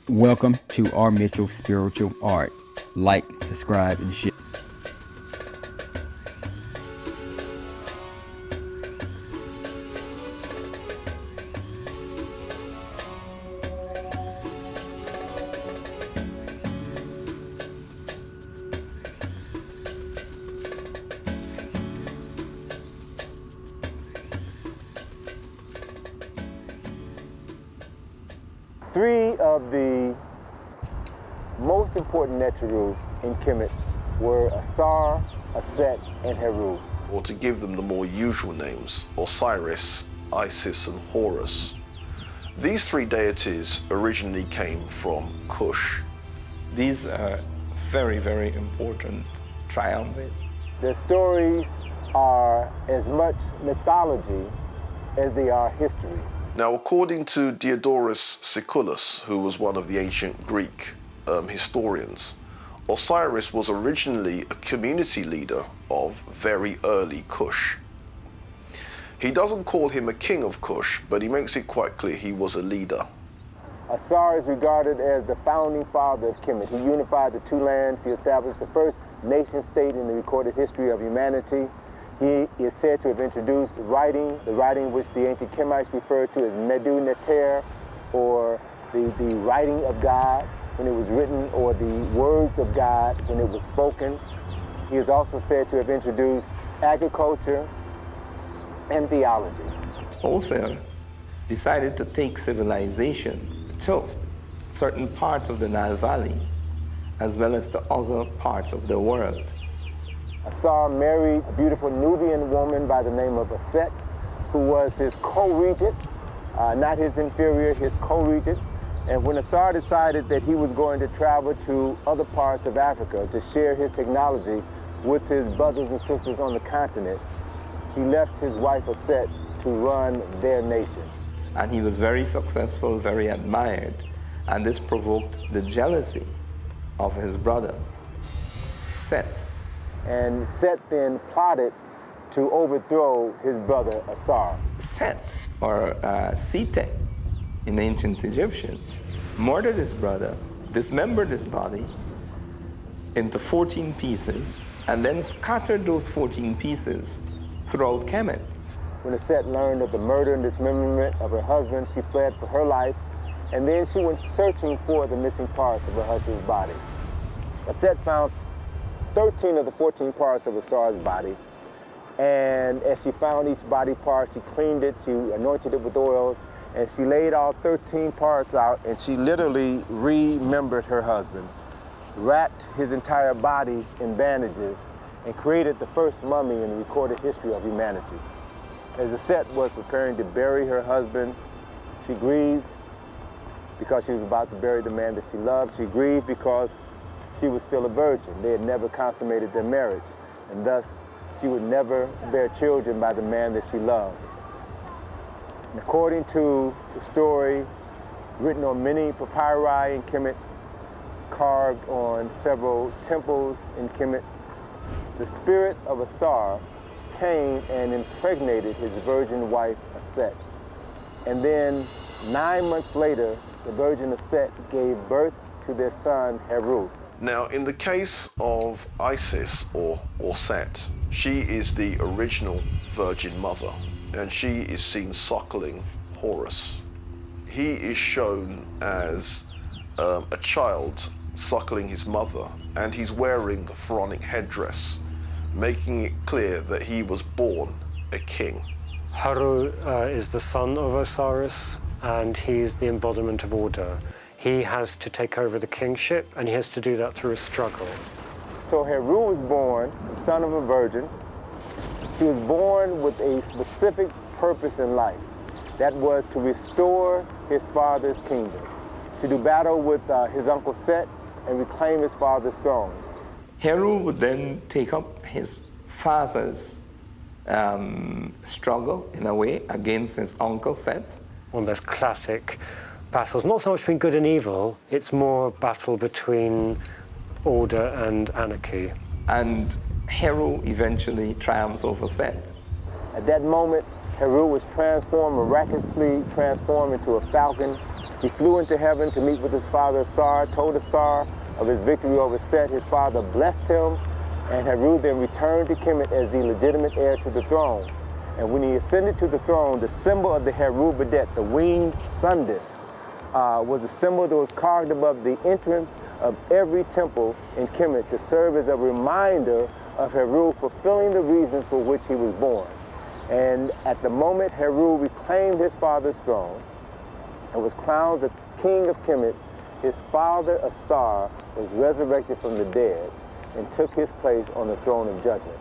Welcome to our Mitchell Spiritual Art. Like, subscribe, and share. Three of the most important Neteru in Kemet were Asar, Auset, and Heru. Or to give them the more usual names, Osiris, Isis, and Horus. These three deities originally came from Kush. These are very, very important triumvirate. Their stories are as much mythology as they are history. Now, according to Diodorus Siculus, who was one of the ancient Greek historians, Osiris was originally a community leader of very early Kush. He doesn't call him a king of Kush, but he makes it quite clear he was a leader. Asar is regarded as the founding father of Kemet. He unified the two lands. He established the first nation state in the recorded history of humanity. He is said to have introduced writing, the writing which the ancient Kemites referred to as Medu Neter, or the writing of God when it was written, or the words of God when it was spoken. He is also said to have introduced agriculture and theology. Ausar decided to take civilization to certain parts of the Nile Valley, as well as to other parts of the world. Asar married a beautiful Nubian woman by the name of Auset, who was his co-regent, not his inferior, his co-regent. And when Asar decided that he was going to travel to other parts of Africa to share his technology with his brothers and sisters on the continent, he left his wife Auset to run their nation. And he was very successful, very admired, and this provoked the jealousy of his brother, Set. And Set then plotted to overthrow his brother Asar. Set, or Sete in ancient Egyptian, murdered his brother, dismembered his body into 14 pieces, and then scattered those 14 pieces throughout Kemet. When Auset learned of the murder and dismemberment of her husband, she fled for her life, and then she went searching for the missing parts of her husband's body. Auset found 13 of the 14 parts of Asar's body, and as she found each body part, she cleaned it, she anointed it with oils, and she laid all 13 parts out, and she literally remembered her husband, wrapped his entire body in bandages, and created the first mummy in the recorded history of humanity. As Auset was preparing to bury her husband, she grieved because she was about to bury the man that she loved. She grieved because she was still a virgin. They had never consummated their marriage, and thus she would never bear children by the man that she loved. And according to the story written on many papyri in Kemet, carved on several temples in Kemet, the spirit of Asar came and impregnated his virgin wife Auset. And then 9 months later, the virgin Auset gave birth to their son Heru. Now, in the case of Isis, or Set, she is the original Virgin Mother, and she is seen suckling Horus. He is shown as a child suckling his mother, and he's wearing the pharaonic headdress, making it clear that he was born a king. Heru is the son of Osiris, and he's the embodiment of order. He has to take over the kingship, and he has to do that through a struggle. So Heru was born, the son of a virgin. He was born with a specific purpose in life. That was to restore his father's kingdom, to do battle with his uncle Set and reclaim his father's throne. Heru would then take up his father's struggle, in a way, against his uncle Set. One of those classic battles, not so much between good and evil, it's more a battle between order and anarchy. And Heru eventually triumphs over Set. At that moment, Heru was transformed, miraculously transformed into a falcon, He flew into heaven to meet with his father Asar, told Asar of his victory over Set. His father blessed him, and Heru then returned to Kemet as the legitimate heir to the throne. And when he ascended to the throne, the symbol of the Heru Bedet, the winged sun disk, was a symbol that was carved above the entrance of every temple in Kemet to serve as a reminder of Heru fulfilling the reasons for which he was born. And at the moment Heru reclaimed his father's throne and was crowned the king of Kemet, his father Asar was resurrected from the dead and took his place on the throne of judgment.